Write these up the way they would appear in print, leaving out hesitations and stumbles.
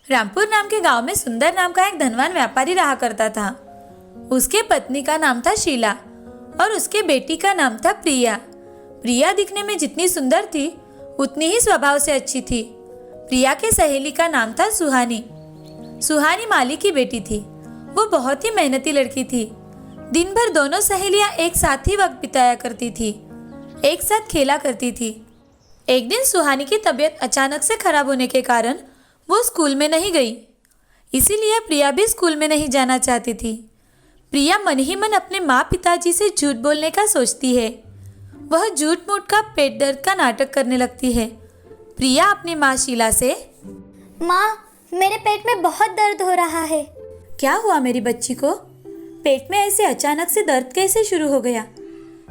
रामपुर नाम के गांव में सुंदर नाम का एक धनवान व्यापारी रहा करता था। उसके पत्नी का नाम था शीला और उसके बेटी का नाम था प्रिया। प्रिया दिखने में जितनी सुंदर थी उतनी ही स्वभाव से अच्छी थी। प्रिया के सहेली का नाम था सुहानी। सुहानी माली की बेटी थी। वो बहुत ही मेहनती लड़की थी। दिन भर दोनों सहेलियां एक साथ ही वक्त बिताया करती थी, एक साथ खेला करती थी। एक दिन सुहानी की तबीयत अचानक से खराब होने के कारण वो स्कूल में नहीं गई। इसीलिए प्रिया भी स्कूल में नहीं जाना चाहती थी। प्रिया मन ही मन अपने माँ पिताजी से झूठ बोलने का सोचती है। वह झूठ मूठ का पेट दर्द का नाटक करने लगती है। प्रिया अपनी माँ शीला से, माँ, मेरे पेट में बहुत दर्द हो रहा है। क्या हुआ मेरी बच्ची को? पेट में ऐसे अचानक से दर्द कैसे शुरू हो गया?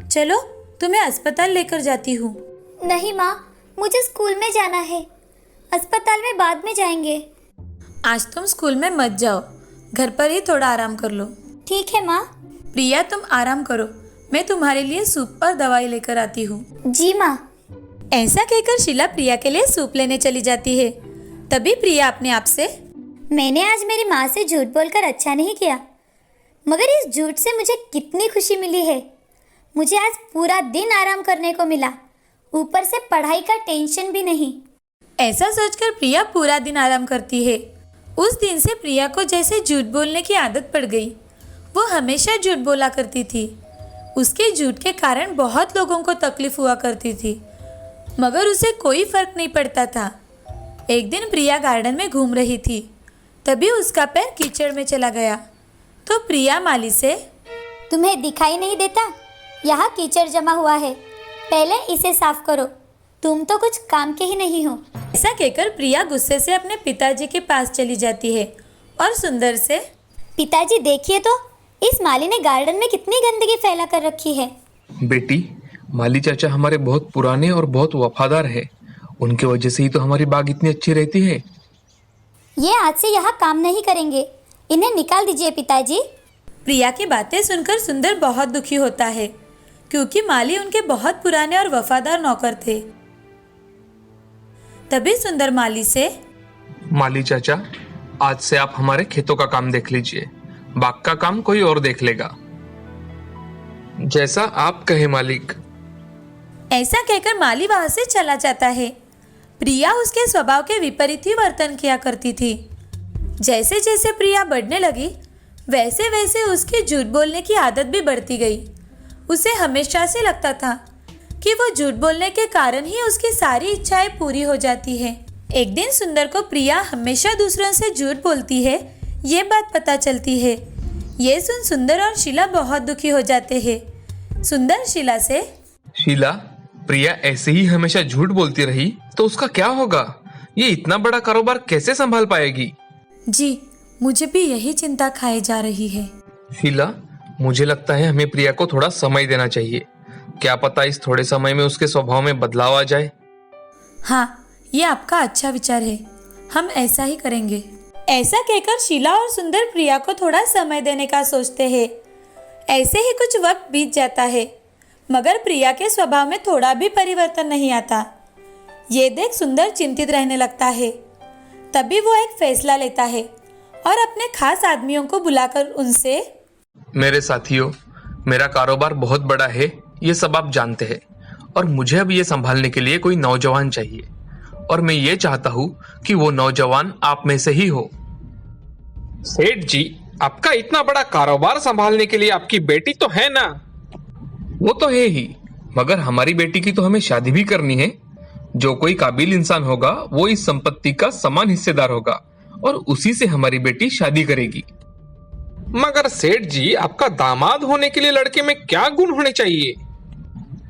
चलो तुम्हें अस्पताल लेकर जाती हूँ। नहीं माँ, मुझे स्कूल में जाना है। अस्पताल में बाद में जाएंगे। आज तुम स्कूल में मत जाओ, घर पर ही थोड़ा आराम कर लो। ठीक है माँ। प्रिया तुम आराम करो, मैं तुम्हारे लिए सूप और दवाई लेकर आती हूँ। जी माँ। ऐसा कहकर शीला प्रिया के लिए सूप लेने चली जाती है। तभी प्रिया अपने आप से, मैंने आज मेरी माँ से झूठ बोलकर अच्छा नहीं किया, मगर इस झूठ से मुझे कितनी खुशी मिली है। मुझे आज पूरा दिन आराम करने को मिला, ऊपर से पढ़ाई का टेंशन भी नहीं। ऐसा सोचकर प्रिया पूरा दिन आराम करती है। उस दिन से प्रिया को जैसे झूठ बोलने की आदत पड़ गई। वो हमेशा झूठ बोला करती थी। उसके झूठ के कारण बहुत लोगों को तकलीफ हुआ करती थी, मगर उसे कोई फर्क नहीं पड़ता था। एक दिन प्रिया गार्डन में घूम रही थी, तभी उसका पैर कीचड़ में चला गया। तो प्रिया माली से, तुम्हें दिखाई नहीं देता? यहाँ कीचड़ जमा हुआ है, पहले इसे साफ करो। तुम तो कुछ काम के ही नहीं हो। ऐसा कहकर प्रिया गुस्से से अपने पिताजी के पास चली जाती है और सुंदर से, पिताजी देखिए तो, इस माली ने गार्डन में कितनी गंदगी फैला कर रखी है। बेटी, माली चाचा हमारे बहुत पुराने और बहुत वफादार है। उनके वजह से ही तो हमारी बाग इतनी अच्छी रहती है। ये आज से यहाँ काम नहीं करेंगे, इन्हें निकाल दीजिए पिताजी। प्रिया की बातें सुनकर सुंदर बहुत दुखी होता है, क्योंकि माली उनके बहुत पुराने और वफादार नौकर थे। तभी सुंदर माली से, माली चाचा, आज से आप हमारे खेतों का काम देख लीजिए, बाग का काम कोई और देख लेगा। जैसा आप कहे मालिक। ऐसा कहकर माली वहां से चला जाता है। प्रिया उसके स्वभाव के विपरीत ही वर्तन किया करती थी। जैसे जैसे प्रिया बढ़ने लगी, वैसे वैसे उसकी झूठ बोलने की आदत भी बढ़ती गई। उसे हमेशा से लगता था कि वो झूठ बोलने के कारण ही उसकी सारी इच्छाएं पूरी हो जाती है। एक दिन सुंदर को प्रिया हमेशा दूसरों से झूठ बोलती है, ये बात पता चलती है। ये सुन सुंदर और शीला बहुत दुखी हो जाते हैं। सुंदर शीला से, शीला, प्रिया ऐसे ही हमेशा झूठ बोलती रही तो उसका क्या होगा? ये इतना बड़ा कारोबार कैसे संभाल पाएगी? जी, मुझे भी यही चिंता खाए जा रही है। शीला, मुझे लगता है हमें प्रिया को थोड़ा समय देना चाहिए। क्या पता इस थोड़े समय में उसके स्वभाव में बदलाव आ जाए। हाँ, ये आपका अच्छा विचार है, हम ऐसा ही करेंगे। ऐसा कहकर शीला और सुंदर प्रिया को थोड़ा समय देने का सोचते हैं। ऐसे ही कुछ वक्त बीत जाता है, मगर प्रिया के स्वभाव में थोड़ा भी परिवर्तन नहीं आता। ये देख सुंदर चिंतित रहने लगता है। तभी वो एक फैसला लेता है और अपने खास आदमियों को बुलाकर उनसे, मेरे साथियों, मेरा कारोबार बहुत बड़ा है, ये सब आप जानते हैं, और मुझे अब ये संभालने के लिए कोई नौजवान चाहिए, और मैं ये चाहता हूँ कि वो नौजवान आप में से ही हो। सेठ जी, आपका इतना बड़ा कारोबार संभालने के लिए आपकी बेटी तो है ना? वो तो है ही, मगर हमारी बेटी की तो हमें शादी भी करनी है। जो कोई काबिल इंसान होगा वो इस संपत्ति का समान हिस्सेदार होगा, और उसी से हमारी बेटी शादी करेगी। मगर सेठ जी, आपका दामाद होने के लिए लड़के में क्या गुण होने चाहिए?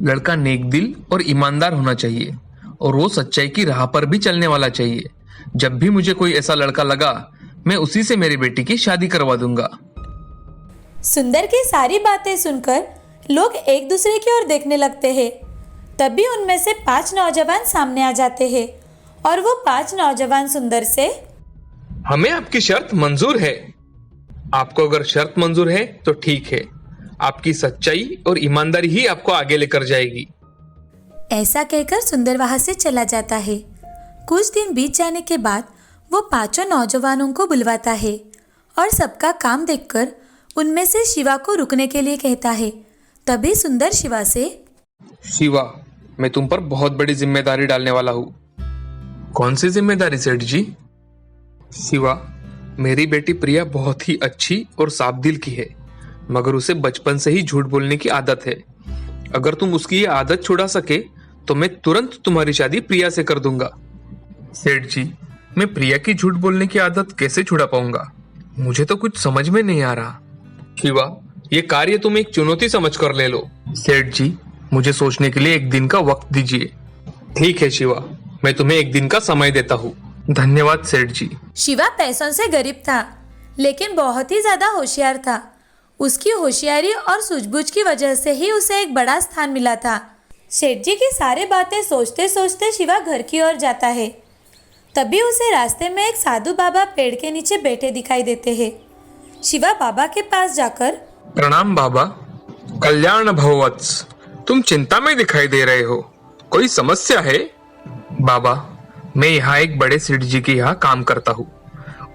लड़का नेक दिल और ईमानदार होना चाहिए, और वो सच्चाई की राह पर भी चलने वाला चाहिए। जब भी मुझे कोई ऐसा लड़का लगा, मैं उसी से मेरी बेटी की शादी करवा दूंगा। सुंदर की सारी बातें सुनकर लोग एक दूसरे की ओर देखने लगते हैं। तभी उनमें से 5 नौजवान सामने आ जाते हैं और वो 5 नौजवान सुंदर से, हमें आपकी शर्त मंजूर है। आपको अगर शर्त मंजूर है तो ठीक है, आपकी सच्चाई और ईमानदारी ही आपको आगे लेकर जाएगी। ऐसा कहकर सुंदर वहां से चला जाता है। कुछ दिन बीत जाने के बाद वो पांचों नौजवानों को बुलवाता है और सबका काम देखकर उनमें से शिवा को रुकने के लिए कहता है। तभी सुंदर शिवा से, शिवा, मैं तुम पर बहुत बड़ी जिम्मेदारी डालने वाला हूँ। कौन सी जिम्मेदारी सेठ जी? शिवा, मेरी बेटी प्रिया बहुत ही अच्छी और साफ दिल की है, मगर उसे बचपन से ही झूठ बोलने की आदत है। अगर तुम उसकी ये आदत छुड़ा सके तो मैं तुरंत तुम्हारी शादी प्रिया से कर दूंगा। सेठ जी, मैं प्रिया की झूठ बोलने की आदत कैसे छुड़ा पाऊंगा? मुझे तो कुछ समझ में नहीं आ रहा। शिवा, ये कार्य तुम एक चुनौती समझ कर ले लो। सेठ जी, मुझे सोचने के लिए एक दिन का वक्त दीजिए। ठीक है शिवा, मैं तुम्हें एक दिन का समय देता हूँ। धन्यवाद सेठ जी। शिवा पैसों से गरीब था, लेकिन बहुत ही ज्यादा होशियार था। उसकी होशियारी और सूझबूझ की वजह से ही उसे एक बड़ा स्थान मिला था। सेठ जी की सारी बातें सोचते सोचते शिवा घर की ओर जाता है। तभी उसे रास्ते में एक साधु बाबा पेड़ के नीचे बैठे दिखाई देते हैं। शिवा बाबा के पास जाकर, प्रणाम बाबा। कल्याण भववत्स, तुम चिंता में दिखाई दे रहे हो, कोई समस्या है? बाबा, मैं यहाँ एक बड़े सेठ जी के यहाँ काम करता हूँ।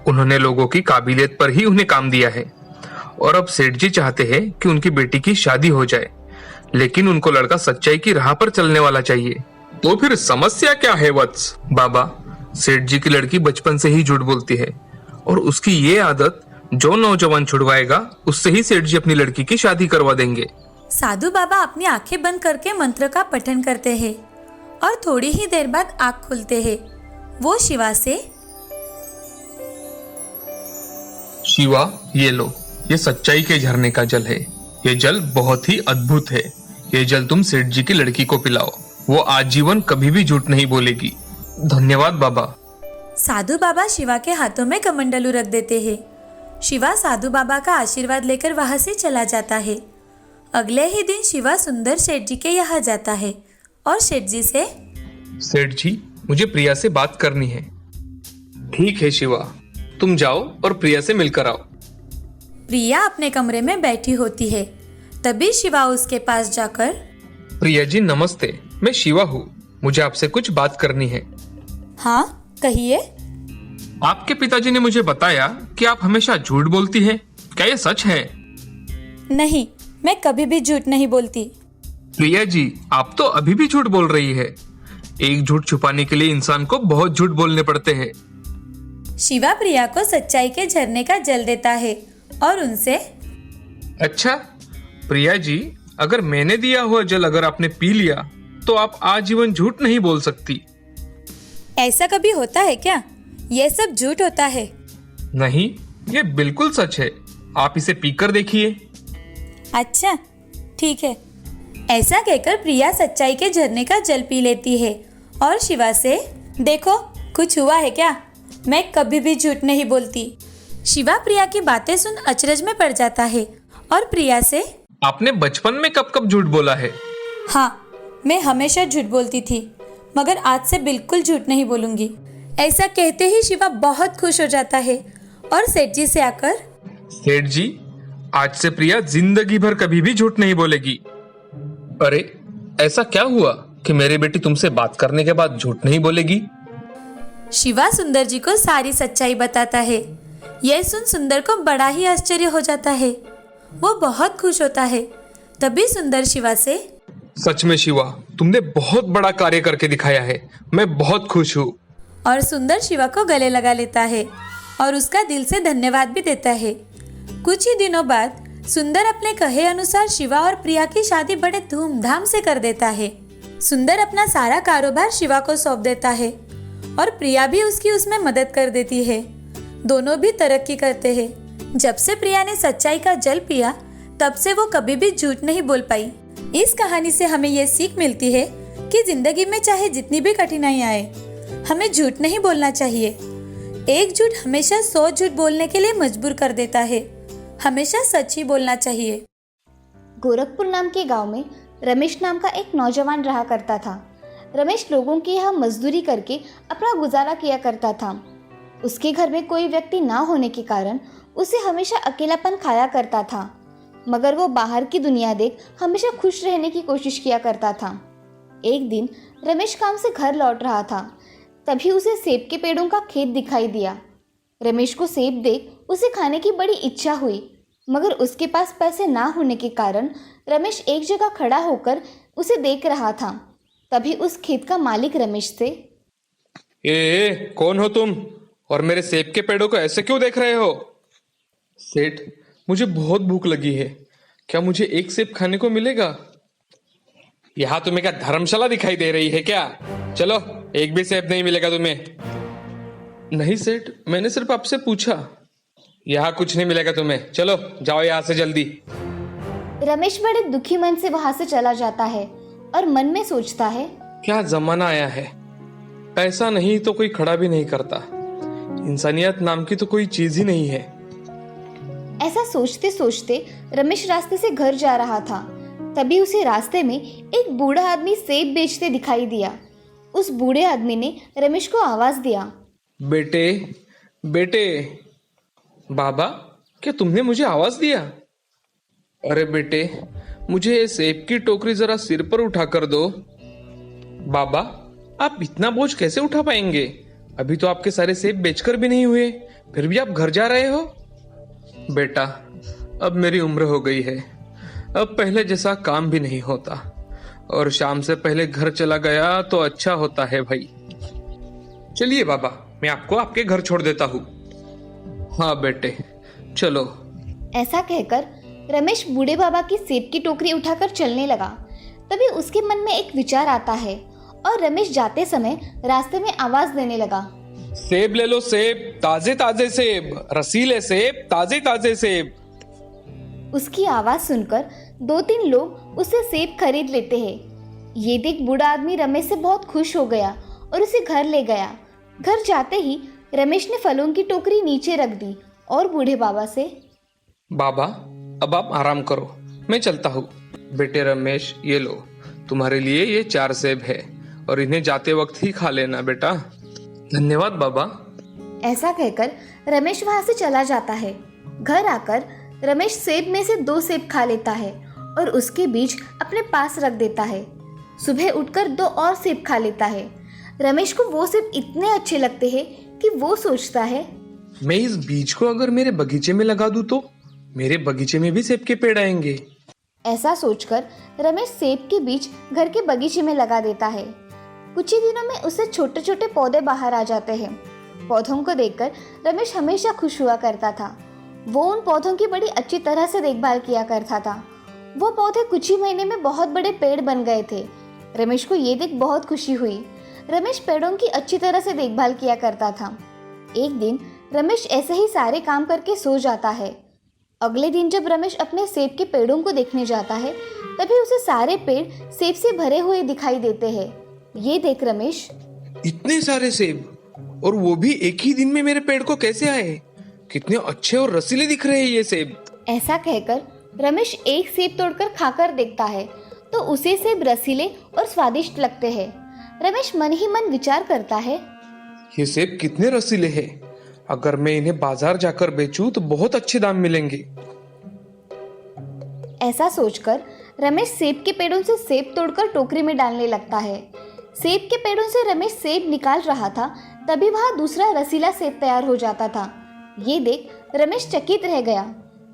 उन्होंने लोगों की काबिलियत पर ही उन्हें काम दिया है और अब सेठ जी चाहते हैं कि उनकी बेटी की शादी हो जाए, लेकिन उनको लड़का सच्चाई की राह पर चलने वाला चाहिए। तो फिर समस्या क्या है वत्स? बाबा, सेठ जी की लड़की बचपन से ही झूठ बोलती है और उसकी ये आदत जो नौजवान छुड़वाएगा उससे ही सेठ जी अपनी लड़की की शादी करवा देंगे। साधु बाबा अपनी आंखें बंद करके मंत्र का पठन करते हैं और थोड़ी ही देर बाद आंख खुलते हैं। वो शिवा से, शिवा, ये लो, ये सच्चाई के झरने का जल है। ये जल बहुत ही अद्भुत है। ये जल तुम सेठ जी की लड़की को पिलाओ, वो आजीवन कभी भी झूठ नहीं बोलेगी। धन्यवाद बाबा। साधु बाबा शिवा के हाथों में कमंडलू रख देते हैं। शिवा साधु बाबा का आशीर्वाद लेकर वहां से चला जाता है। अगले ही दिन शिवा सुंदर सेठ जी के यहाँ जाता है और सेठ जी से, सेठ जी, मुझे प्रिया से बात करनी है। ठीक है शिवा, तुम जाओ और प्रिया से मिलकर आओ। प्रिया अपने कमरे में बैठी होती है। तभी शिवा उसके पास जाकर, प्रिया जी नमस्ते, मैं शिवा हूँ, मुझे आपसे कुछ बात करनी है। हाँ कहिए। आपके पिताजी ने मुझे बताया कि आप हमेशा झूठ बोलती है, क्या ये सच है? नहीं, मैं कभी भी झूठ नहीं बोलती। प्रिया जी, आप तो अभी भी झूठ बोल रही है। एक झूठ छुपाने के लिए इंसान को बहुत झूठ बोलने पड़ते हैं। शिवा प्रिया को सच्चाई के झरने का जल देता है और उनसे, अच्छा प्रिया जी, अगर मैंने दिया हुआ जल अगर आपने पी लिया तो आप आजीवन झूठ नहीं बोल सकती। ऐसा कभी होता है क्या? यह सब झूठ होता है। नहीं, ये बिल्कुल सच है, आप इसे पीकर देखिए। अच्छा ठीक है। ऐसा कहकर प्रिया सच्चाई के झरने का जल पी लेती है और शिवा से, देखो कुछ हुआ है क्या? मैं कभी भी झूठ नहीं बोलती। शिवा प्रिया की बातें सुन अचरज में पड़ जाता है और प्रिया से, आपने बचपन में कब कब झूठ बोला है? हाँ, मैं हमेशा झूठ बोलती थी, मगर आज से बिल्कुल झूठ नहीं बोलूंगी। ऐसा कहते ही शिवा बहुत खुश हो जाता है और सेठ जी से आकर, सेठ जी, आज से प्रिया जिंदगी भर कभी भी झूठ नहीं बोलेगी। अरे ऐसा क्या हुआ कि मेरी बेटी तुमसे बात करने के बाद झूठ नहीं बोलेगी? शिवा सुंदर जी को सारी सच्चाई बताता है। यह सुन सुंदर को बड़ा ही आश्चर्य हो जाता है। वो बहुत खुश होता है। तभी सुंदर शिवा से, सच में शिवा, तुमने बहुत बड़ा कार्य करके दिखाया है, मैं बहुत खुश हूँ। और सुंदर शिवा को गले लगा लेता है और उसका दिल से धन्यवाद भी देता है। कुछ ही दिनों बाद सुंदर अपने कहे अनुसार शिवा और प्रिया की शादी बड़े धूमधाम से कर देता है। सुंदर अपना सारा कारोबार शिवा को सौंप देता है और प्रिया भी उसकी उसमें मदद कर देती है। दोनों भी तरक्की करते हैं। जब से प्रिया ने सच्चाई का जल पिया, तब से वो कभी भी झूठ नहीं बोल पाई। इस कहानी से हमें ये सीख मिलती है कि जिंदगी में चाहे जितनी भी कठिनाई आए, हमें झूठ नहीं बोलना चाहिए। एक झूठ हमेशा 100 झूठ बोलने के लिए मजबूर कर देता है। हमेशा सच ही बोलना चाहिए। गोरखपुर नाम के गांव में रमेश नाम का एक नौजवान रहा करता था। रमेश लोगों के यहाँ मजदूरी करके अपना गुजारा किया करता था। उसके घर में कोई व्यक्ति ना होने के कारण उसे हमेशा अकेलापन खाया करता था, मगर वो बाहर की दुनिया देख हमेशा खुश रहने की कोशिश किया करता था। एक दिन रमेश काम से घर लौट रहा था, तभी उसे सेब के पेड़ों का खेत दिखाई दिया। रमेश को सेब देख उसे खाने की बड़ी इच्छा हुई, मगर उसके पास पैसे ना होने के कारण रमेश एक जगह खड़ा होकर उसे देख रहा था। तभी उस खेत का मालिक रमेश से, कौन हो तुम और मेरे सेब के पेड़ों को ऐसे क्यों देख रहे हो? सेठ, मुझे बहुत भूख लगी है, क्या मुझे एक सेब खाने को मिलेगा? यहाँ तुम्हें क्या धर्मशाला दिखाई दे रही है क्या? चलो, एक भी सेब नहीं मिलेगा तुम्हें। नहीं सेठ, मैंने सिर्फ आपसे पूछा। यहाँ कुछ नहीं मिलेगा तुम्हें, चलो जाओ यहाँ से जल्दी। रमेश बड़े दुखी मन से वहां से चला जाता है और मन में सोचता है, क्या जमाना आया है, पैसा नहीं तो कोई खड़ा भी नहीं करता, इंसानियत नाम की तो कोई चीज ही नहीं है। ऐसा सोचते सोचते रमेश रास्ते से घर जा रहा था। तभी उसे रास्ते में एक बूढ़ा आदमी सेब बेचते दिखाई दिया। उस बूढ़े आदमी ने रमेश को आवाज दिया, बेटे, बेटे। बाबा, क्या तुमने मुझे आवाज दिया? अरे बेटे, मुझे ये सेब की टोकरी जरा सिर पर उठा कर दो। बाबा, आप इतना बोझ कैसे उठा पाएंगे? अभी तो आपके सारे सेब बेचकर भी नहीं हुए, फिर भी आप घर जा रहे हो। बेटा, अब मेरी उम्र हो गई है, अब पहले जैसा काम भी नहीं होता, और शाम से पहले घर चला गया तो अच्छा होता है भाई। चलिए बाबा, मैं आपको आपके घर छोड़ देता हूँ। हाँ बेटे, चलो। ऐसा कहकर रमेश बूढ़े बाबा की सेब की टोकरी उठाकर चलने लगा। तभी उसके मन में एक विचार आता है और रमेश जाते समय रास्ते में आवाज देने लगा, सेब ले लो सेब, ताजे ताजे सेब, रसीले सेब, ताजे ताजे सेब। उसकी आवाज सुनकर 2-3 लोग उससे सेब खरीद लेते हैं। ये देख बूढ़ा आदमी रमेश से बहुत खुश हो गया और उसे घर ले गया। घर जाते ही रमेश ने फलों की टोकरी नीचे रख दी और बूढ़े बाबा से, बाबा, अब आप आराम करो, मैं चलता हूँ। बेटे रमेश, ये लो, तुम्हारे लिए ये 4 सेब है और इन्हें जाते वक्त ही खा लेना बेटा। धन्यवाद बाबा। ऐसा कहकर रमेश वहां से चला जाता है। घर आकर रमेश सेब में से 2 सेब खा लेता है और उसके बीज अपने पास रख देता है। सुबह उठकर 2 और सेब खा लेता है। रमेश को वो सेब इतने अच्छे लगते हैं कि वो सोचता है, मैं इस बीज को अगर मेरे बगीचे में लगा दूं तो मेरे बगीचे में भी सेब के पेड़ आएंगे। ऐसा सोचकर रमेश सेब के बीज घर के बगीचे में लगा देता है। कुछ ही दिनों में उससे छोटे छोटे पौधे बाहर आ जाते हैं। पौधों को देखकर रमेश हमेशा खुश हुआ करता था। वो उन पौधों की बड़ी अच्छी तरह से देखभाल किया करता था। वो पौधे कुछ ही महीने में बहुत बड़े पेड़ बन गए थे। रमेश को ये देख बहुत खुशी हुई। रमेश पेड़ों की अच्छी तरह से देखभाल किया करता था। एक दिन रमेश ऐसे ही सारे काम करके सो जाता है। अगले दिन जब रमेश अपने सेब के पेड़ों को देखने जाता है, तभी उसे सारे पेड़ सेब से भरे हुए दिखाई देते हैं। ये देख रमेश, इतने सारे सेब, और वो भी एक ही दिन में मेरे पेड़ को कैसे आए? कितने अच्छे और रसीले दिख रहे हैं ये सेब। ऐसा कहकर रमेश एक सेब तोड़कर खाकर देखता है तो उसे सेब रसीले और स्वादिष्ट लगते हैं। रमेश मन ही मन विचार करता है, ये सेब कितने रसीले हैं, अगर मैं इन्हें बाजार जाकर बेचूं तो बहुत अच्छे दाम मिलेंगे। ऐसा सोचकर रमेश सेब के पेड़ों से सेब तोड़कर टोकरी में डालने लगता है। सेब के पेड़ों से रमेश सेब निकाल रहा था, तभी वहां दूसरा रसीला सेब तैयार हो जाता था। ये देख रमेश चकित रह गया।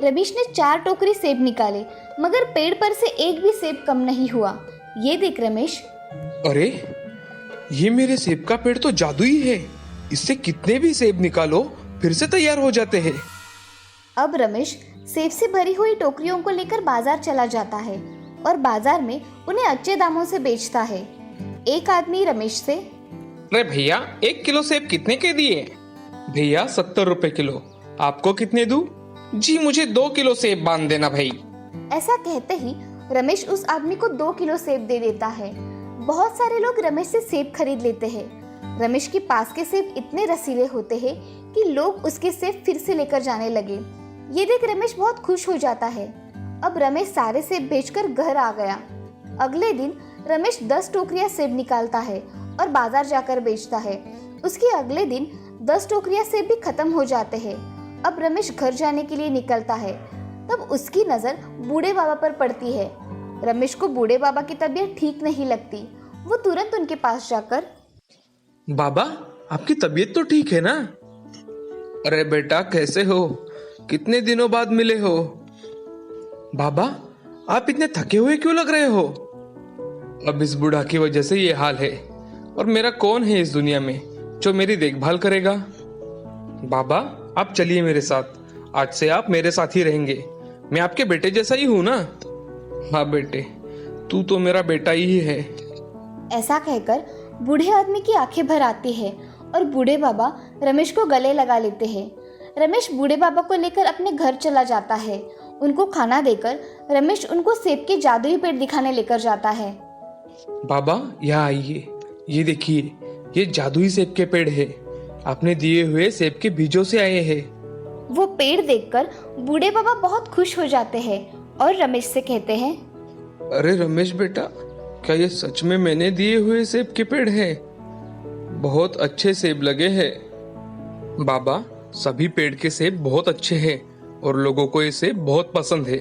रमेश ने 4 टोकरी सेब निकाले, मगर पेड़ पर से एक भी सेब कम नहीं हुआ। ये देख रमेश, अरे, ये मेरे सेब का पेड़ तो जादुई है, इससे कितने भी सेब निकालो फिर से तैयार हो जाते हैं। अब रमेश सेब से भरी हुई टोकरियों को लेकर बाजार चला जाता है और बाजार में उन्हें अच्छे दामों से बेचता है। एक आदमी रमेश से, अरे भैया, 1 किलो सेब कितने के दिए? भैया 70 रुपए किलो। आपको कितने दूं? जी मुझे 2 किलो सेब बांध देना भाई। ऐसा कहते ही रमेश उस आदमी को 2 किलो सेब दे देता है। बहुत सारे लोग रमेश से सेब खरीद लेते हैं। रमेश के पास के सेब इतने रसीले होते हैं कि लोग उसके सेब फिर से लेकर जाने लगे। ये देख रमेश बहुत खुश हो जाता है। अब रमेश सारे सेब बेचकर घर आ गया। अगले दिन रमेश 10 टोकरियां सेब निकालता है और बाजार जाकर बेचता है। उसके अगले दिन 10 टोकरियां सेब भी खत्म हो जाते हैं। अब रमेश घर जाने के लिए निकलता है। तब उसकी नजर बूढ़े बाबा पर पड़ती है। रमेश को बूढ़े बाबा की तबीयत ठीक नहीं लगती। वो तुरंत उनके पास जाकर, बाबा, आपकी तबीयत तो ठीक है ना? अरे बेटा, कैसे हो? कितने दिनों बाद मिले हो? बाबा, आप इतने थके हुए क्यों लग रहे हो? अब इस बूढ़ा की वजह से ये हाल है, और मेरा कौन है इस दुनिया में जो मेरी देखभाल करेगा? बाबा, आप चलिए मेरे साथ। आज से आप मेरे साथ ही रहेंगे। मैं आपके बेटे जैसा ही हूं ना? हाँ बेटे, तू तो मेरा बेटा ही है। ऐसा कहकर बूढ़े आदमी की आंखें भर आती है और बूढ़े बाबा रमेश को गले लगा लेते हैं। रमेश बूढ़े बाबा को लेकर अपने घर चला जाता है। उनको खाना देकर रमेश उनको सेब के जादुई पेड़ दिखाने लेकर जाता है। बाबा, यहाँ आइए। ये देखिए, ये जादुई सेब के पेड़ है। आपने दिए हुए सेब के बीजों से आए हैं। वो पेड़ देखकर बूढ़े बाबा बहुत खुश हो जाते हैं और रमेश से कहते हैं, अरे रमेश बेटा, क्या ये सच में मैंने दिए हुए सेब के पेड़ हैं? बहुत अच्छे सेब लगे हैं। बाबा, सभी पेड़ के सेब बहुत अच्छे हैं और लोगों को ये सेब बहुत पसंद है।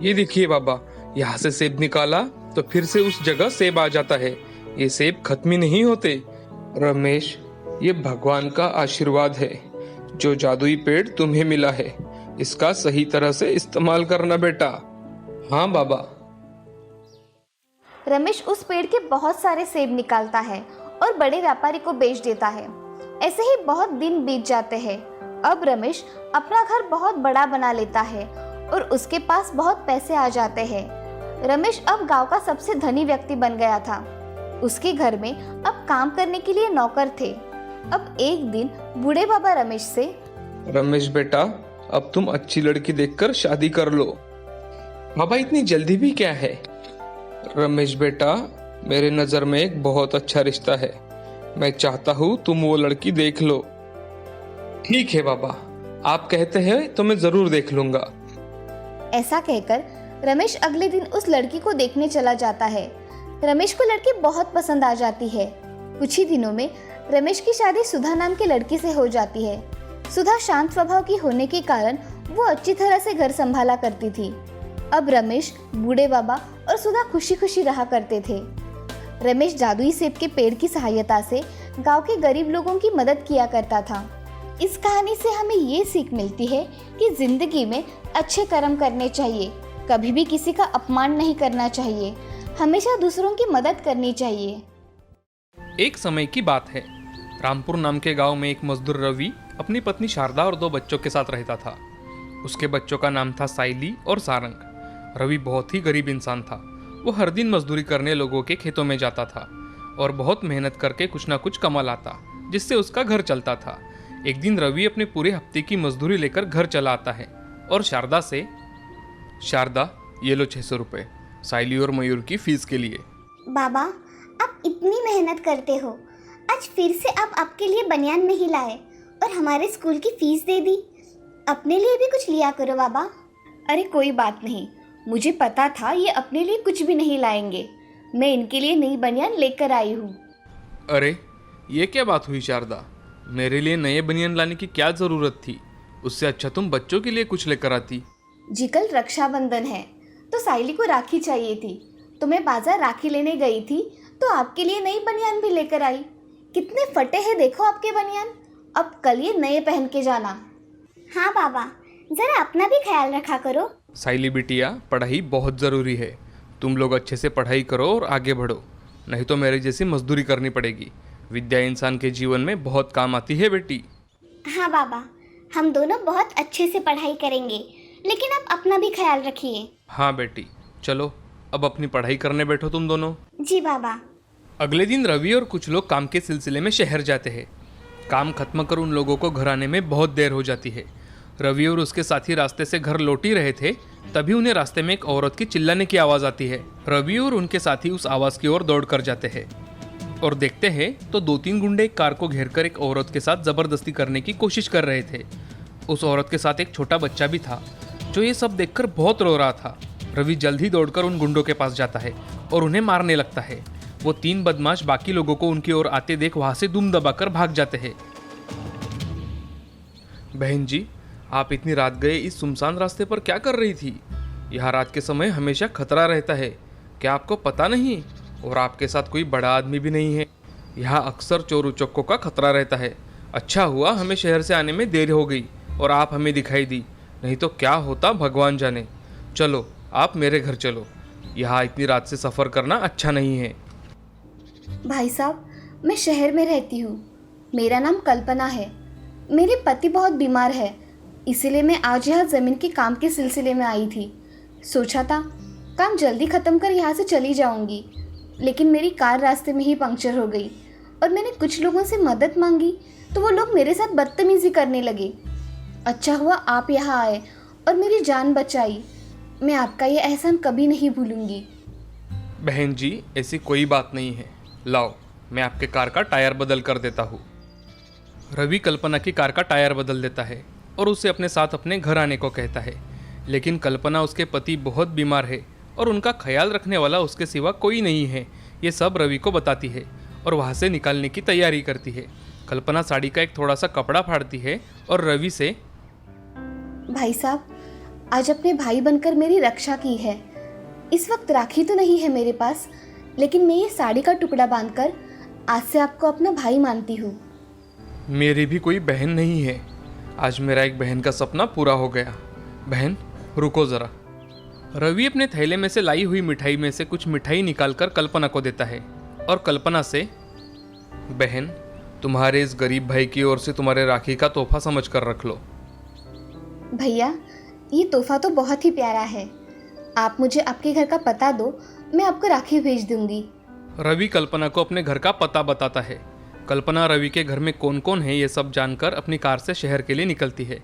ये देखिए बाबा, यहाँ से सेब निकाला तो फिर से उस जगह सेब आ जाता है। ये सेब खत्म ही नहीं होते। रमेश, ये भगवान का आशीर्वाद है। जो जादुई पेड़ तुम्हें मिला है, इसका सही तरह से इस्तेमाल करना बेटा। हाँ बाबा। रमेश उस पेड़ के बहुत सारे सेब निकालता है और बड़े व्यापारी को बेच देता है। ऐसे ही बहुत दिन बीत जाते हैं। अब रमेश अपना घर बहुत बड़ा बना लेता है और उसके पास बहुत पैसे आ जाते हैं। रमेश अब गांव का सबसे धनी व्यक्ति बन गया था। उसके घर में अब काम करने के लिए नौकर थे। अब एक दिन बूढ़े बाबा रमेश से, रमेश बेटा, अब तुम अच्छी लड़की देखकर शादी कर लो। बाबा, इतनी जल्दी भी क्या है? रमेश बेटा, मेरे नजर में एक बहुत अच्छा रिश्ता है। मैं चाहता हूँ तुम वो लड़की देख लो। ठीक है बाबा, आप कहते हैं तो मैं जरूर देख लूंगा। ऐसा कहकर रमेश अगले दिन उस लड़की को देखने चला जाता है। रमेश को लड़की बहुत पसंद आ जाती है। कुछ ही दिनों में रमेश की शादी सुधा नाम की लड़की से हो जाती है। सुधा शांत स्वभाव की होने के कारण वो अच्छी तरह से घर संभाला करती थी। अब रमेश, बूढ़े बाबा और सुधा खुशी खुशी रहा करते थे। रमेश जादुई सेब के पेड़ की सहायता से गांव के गरीब लोगों की मदद किया करता था। इस कहानी से हमें ये सीख मिलती है कि जिंदगी में अच्छे कर्म करने चाहिए, कभी भी किसी का अपमान नहीं करना चाहिए, हमेशा दूसरों की मदद करनी चाहिए। एक समय की बात है। रामपुर नाम के गांव में एक मजदूर रवि अपनी पत्नी शारदा और 2 बच्चों के साथ रहता था। उसके बच्चों का नाम था साइली और सारंग। रवि बहुत ही गरीब इंसान था। वो हर दिन मजदूरी करने लोगों के खेतों में जाता था और बहुत मेहनत करके कुछ ना कुछ कमा लाता, जिससे उसका घर चलता था। एक दिन रवि अपने पूरे हफ्ते की मजदूरी लेकर घर चला आता है और शारदा से, शारदा, ये लो 600 रुपये साइली और मयूर की फीस के लिए। बाबा, आप इतनी मेहनत करते हो, आज फिर से आप आपके लिए बनियान नहीं लाए और हमारे स्कूल की फीस दे दी। अपने लिए भी कुछ लिया करो बाबा। अरे कोई बात नहीं, मुझे पता था ये अपने लिए कुछ भी नहीं लाएंगे। मैं इनके लिए नई बनियान लेकर आई हूँ। अरे ये क्या बात हुई शारदा, मेरे लिए नए बनियान लाने की क्या ज़रूरत थी? उससे अच्छा तुम बच्चों के लिए कुछ लेकर आती। जी कल रक्षाबंधन है तो साइली को राखी चाहिए थी, तो मैं बाजार राखी लेने गई थी तो आपके लिए नई बनियान भी लेकर आई। कितने फटे हैं देखो आपके बनियान। अब कल ये नए पहन के जाना। हाँ बाबा, जरा अपना भी ख्याल रखा करो। साइली बिटिया, पढ़ाई बहुत ज़रूरी है। तुम लोग अच्छे से पढ़ाई करो और आगे बढ़ो, नहीं तो मेरे जैसी मजदूरी करनी पड़ेगी। विद्या इंसान के जीवन में बहुत काम आती है बेटी। हाँ बाबा, हम दोनों बहुत अच्छे से पढ़ाई करेंगे, लेकिन आप अपना भी ख्याल रखिए। हाँ बेटी, चलो अब अपनी पढ़ाई करने बैठो तुम दोनों। जी बाबा। अगले दिन रवि और कुछ लोग काम के सिलसिले में शहर जाते हैं। काम खत्म कर उन लोगों को घर आने में बहुत देर हो जाती है। रवि और उसके साथी रास्ते से घर लौट ही रहे थे, तभी उन्हें रास्ते में एक औरत की चिल्लाने की आवाज़ आती है। रवि और उनके साथी उस आवाज़ की ओर दौड़ कर जाते हैं और देखते हैं तो 2-3 गुंडे एक कार को घेरकर एक औरत के साथ ज़बरदस्ती करने की कोशिश कर रहे थे। उस औरत के साथ एक छोटा बच्चा भी था जो ये सब देखकर बहुत रो रहा था। रवि जल्द ही दौड़कर उन गुंडों के पास जाता है और उन्हें मारने लगता है। वो 3 बदमाश बाकी लोगों को उनकी ओर आते देख वहां से दुम दबाकर भाग जाते हैं। बहन जी, आप इतनी रात गए इस सुनसान रास्ते पर क्या कर रही थी? यहाँ रात के समय हमेशा खतरा रहता है, क्या आपको पता नहीं? और आपके साथ कोई बड़ा आदमी भी नहीं है। यहाँ अक्सर चोर उचक्कों का खतरा रहता है। अच्छा हुआ हमें शहर से आने में देर हो गई और आप हमें दिखाई दी, नहीं तो क्या होता भगवान जाने। चलो आप मेरे घर चलो, यहाँ इतनी रात से सफ़र करना अच्छा नहीं है। भाई साहब, मैं शहर में रहती हूँ। मेरा नाम कल्पना है। मेरे पति बहुत बीमार है, इसीलिए मैं आज यहाँ ज़मीन के काम के सिलसिले में आई थी। सोचा था काम जल्दी ख़त्म कर यहाँ से चली जाऊँगी, लेकिन मेरी कार रास्ते में ही पंक्चर हो गई और मैंने कुछ लोगों से मदद मांगी तो वो लोग मेरे साथ बदतमीज़ी करने लगे। अच्छा हुआ आप यहाँ आए और मेरी जान बचाई। मैं आपका ये एहसान कभी नहीं भूलूंगी। बहन जी, ऐसी कोई बात नहीं है। लाओ, मैं आपके कार का टायर बदल कर देता हूँ। रवि कल्पना की कार का टायर बदल देता है और उसे अपने साथ अपने घर आने को कहता है। लेकिन कल्पना उसके पति बहुत बीमार है और उनका ख्याल रखने वाला उसके सिवा कोई नहीं है, ये सब रवि को बताती है और वहाँ से निकालने की तैयारी करती है। कल्पना साड़ी का एक थोड़ा सा कपड़ा फाड़ती है और रवि से, भाई साहब, आज अपने भाई बनकर मेरी रक्षा की है। इस वक्त राखी तो नहीं है मेरे पास, लेकिन मैं ये साड़ी का टुकड़ा बांधकर आज से आपको अपना भाई मानती हूँ। मेरी भी कोई बहन नहीं है। आज मेरा एक बहन का सपना पूरा हो गया। बहन रुको ज़रा। रवि अपने थैले में से लाई हुई मिठाई में से कुछ मिठाई निकालकर कल्पना को देता है और कल्पना से, बहन तुम्हारे इस गरीब भाई की ओर से तुम्हारे राखी का तोहफा समझ कर रख लो। भैया, ये तोहफा तो बहुत ही प्यारा है। आप मुझे आपके घर का पता दो, मैं आपको राखी भेज दूंगी। रवि कल्पना को अपने घर का पता बताता है। कल्पना रवि के घर में कौन कौन है ये सब जानकर अपनी कार से शहर के लिए निकलती है।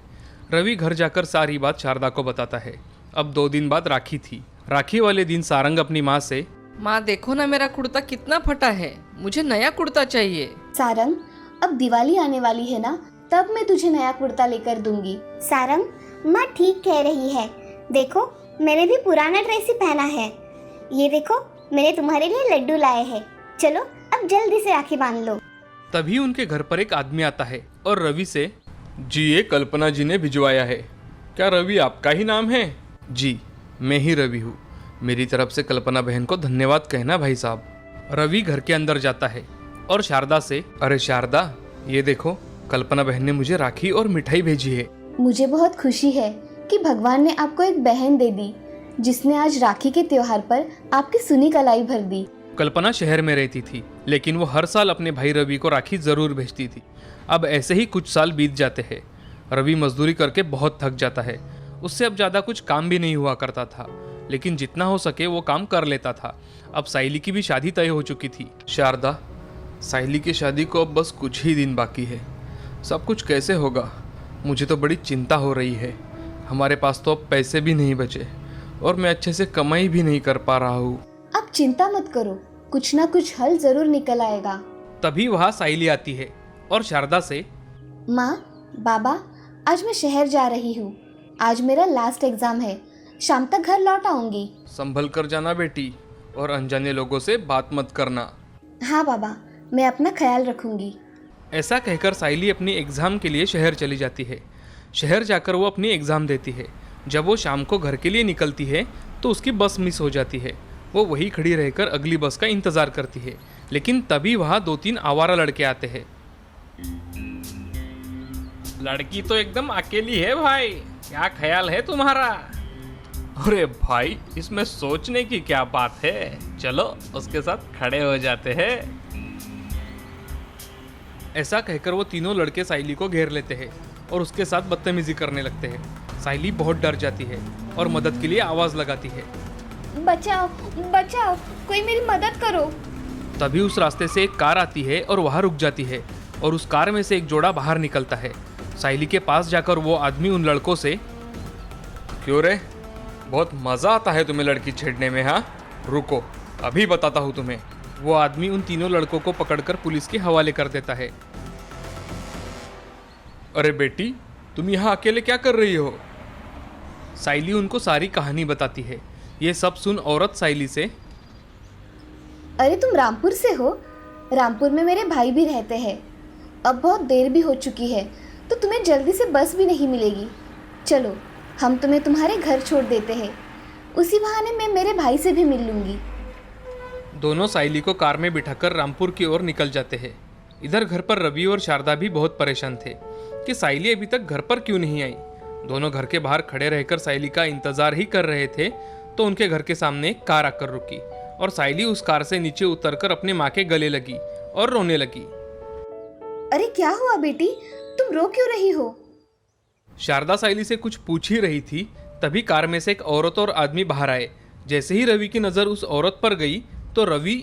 रवि घर जाकर सारी बात शारदा को बताता है। अब 2 दिन बाद राखी थी। राखी वाले दिन सारंग अपनी माँ से, माँ देखो ना मेरा कुर्ता कितना फटा है, मुझे नया कुर्ता चाहिए। सारंग, अब दिवाली आने वाली है ना, तब मैं तुझे नया कुर्ता लेकर दूंगी। सारंग, माँ ठीक कह रही है। देखो, मैंने भी पुराना ड्रेस ही पहना है। ये देखो, मैंने तुम्हारे लिए लड्डू लाए हैं। चलो अब जल्दी से राखी बांध लो। तभी उनके घर पर एक आदमी आता है और रवि से, जी ये कल्पना जी ने भिजवाया है। क्या रवि आपका ही नाम है? जी मैं ही रवि हूँ। मेरी तरफ से कल्पना बहन को धन्यवाद कहना भाई साहब। रवि घर के अंदर जाता है और शारदा से, अरे शारदा, ये देखो कल्पना बहन ने मुझे राखी और मिठाई भेजी है। मुझे बहुत खुशी है कि भगवान ने आपको एक बहन दे दी, जिसने आज राखी के त्योहार पर आपकी सुनी कलाई भर दी। कल्पना शहर में रहती थी, लेकिन वो हर साल अपने भाई रवि को राखी जरूर भेजती थी। अब ऐसे ही कुछ साल बीत जाते हैं। रवि मजदूरी करके बहुत थक जाता है। उससे अब ज़्यादा कुछ काम भी नहीं हुआ करता था, लेकिन जितना हो सके वो काम कर लेता था। अब साइली की भी शादी तय हो चुकी थी। शारदा, साइली की शादी को अब बस कुछ ही दिन बाकी है। सब कुछ कैसे होगा? मुझे तो बड़ी चिंता हो रही है। हमारे पास तो अब पैसे भी नहीं बचे और मैं अच्छे से कमाई भी नहीं कर पा रहा हूँ। आप चिंता मत करो, कुछ ना कुछ हल जरूर निकल आएगा। तभी वहाँ साइली आती है और शारदा से, माँ, बाबा, आज मैं शहर जा रही हूँ। आज मेरा लास्ट एग्जाम है, शाम तक घर लौट आऊंगी। संभल कर जाना बेटी, और अनजाने लोगों से बात मत करना। हाँ बाबा, मैं अपना ख्याल रखूंगी। ऐसा कहकर साइली अपनी एग्ज़ाम के लिए शहर चली जाती है। शहर जाकर वो अपनी एग्ज़ाम देती है। जब वो शाम को घर के लिए निकलती है तो उसकी बस मिस हो जाती है। वो वहीं खड़ी रहकर अगली बस का इंतज़ार करती है, लेकिन तभी वहाँ 2-3 आवारा लड़के आते हैं। लड़की तो एकदम अकेली है भाई, क्या ख्याल है तुम्हारा? अरे भाई, इसमें सोचने की क्या बात है, चलो उसके साथ खड़े हो जाते हैं। ऐसा कहकर वो तीनों लड़के साइली को घेर लेते हैं और उसके साथ बदतमीजी करने लगते हैं। साइली बहुत डर जाती है और मदद के लिए आवाज़ लगाती है, बचाओ बचाओ, कोई मेरी मदद करो। तभी उस रास्ते से एक कार आती है और वहाँ रुक जाती है और उस कार में से एक जोड़ा बाहर निकलता है। साइली के पास जाकर वो आदमी उन लड़कों से, क्यों रे, बहुत मज़ा आता है तुम्हें लड़की छेड़ने में? हाँ, रुको अभी बताता हूँ तुम्हें। वो आदमी उन तीनों लड़कों को पकड़कर पुलिस के हवाले कर देता है। अरे बेटी, तुम यहाँ अकेले क्या कर रही हो? साइली उनको सारी कहानी बताती है। ये सब सुन औरत साइली से, अरे तुम रामपुर से हो? रामपुर में मेरे भाई भी रहते हैं। अब बहुत देर भी हो चुकी है, तो तुम्हें जल्दी से बस भी नहीं मिलेगी। चलो, हम तुम्हें तुम्हारे घर छोड़ देते हैं। उसी बहाने मैं मेरे भाई से भी मिल लूँगी। दोनों साइली को कार में बिठाकर रामपुर की ओर निकल जाते हैं। इधर घर पर रवि और शारदा भी बहुत परेशान थे कि साइली अभी तक घर पर क्यों नहीं आई। दोनों घर के बाहर खड़े रहकर साइली का इंतजार ही कर रहे थे तो उनके घर के सामने एक कार आकर रुकी और साइली उस कार से नीचे उतरकर अपनी माँ के गले लगी और रोने लगी। अरे क्या हुआ बेटी, तुम रो क्यों रही हो? शारदा साइली से कुछ पूछ ही रही थी, तभी कार में से एक औरत और आदमी बाहर आए। जैसे ही रवि की नज़र उस औरत पर गई तो रवि,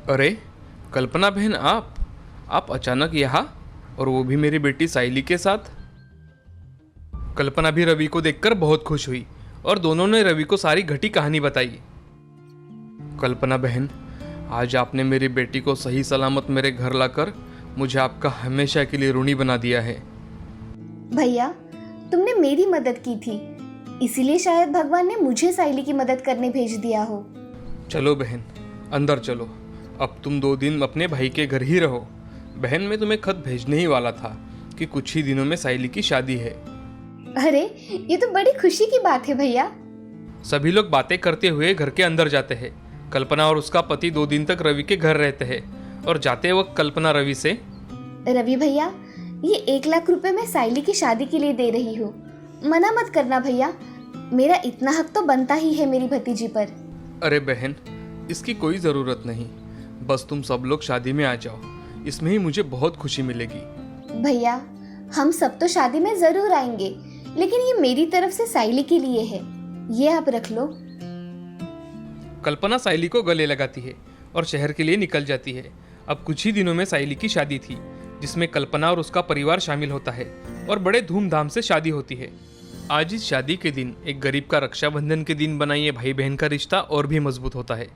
अरे कल्पना बहन, आप अचानक यहाँ, और वो भी मेरी बेटी साइली के साथ। कल्पना भी रवि को देखकर बहुत खुश हुई और दोनों ने रवि को सारी घटी कहानी बताई। कल्पना बहन, आज आपने मेरी बेटी को सही सलामत मेरे घर लाकर मुझे आपका हमेशा के लिए ऋणी बना दिया है। भैया, तुमने मेरी मदद की थी, इसीलिए शायद भगवान ने मुझे साइली की मदद करने भेज दिया हो। चलो बहन, अंदर चलो। अब तुम 2 दिन अपने भाई के घर ही रहो। बहन, मैं तुम्हें खत भेजने ही वाला था कि कुछ ही दिनों में साइली की शादी है। अरे ये तो बड़ी खुशी की बात है भैया। सभी लोग बातें करते हुए घर के अंदर जाते हैं। कल्पना और उसका पति 2 दिन तक रवि के घर रहते हैं और जाते वक्त कल्पना रवि से, रवि भैया, ये 1 लाख रुपए मैं साइली की शादी के लिए दे रही हूँ, मना मत करना भैया, मेरा इतना हक तो बनता ही है मेरी भतीजी पर। अरे बहन, इसकी कोई ज़रूरत नहीं, बस तुम सब लोग शादी में आ जाओ, इसमें ही मुझे बहुत खुशी मिलेगी। भैया, हम सब तो शादी में जरूर आएंगे, लेकिन ये मेरी तरफ से साइली के लिए है, ये आप रख लो। कल्पना साइली को गले लगाती है और शहर के लिए निकल जाती है। अब कुछ ही दिनों में साइली की शादी थी, जिसमें कल्पना और उसका परिवार शामिल होता है और बड़े धूमधाम से शादी होती है। आज इस शादी के दिन एक गरीब का रक्षाबंधन के दिन बना ये भाई बहन का रिश्ता और भी मजबूत होता है।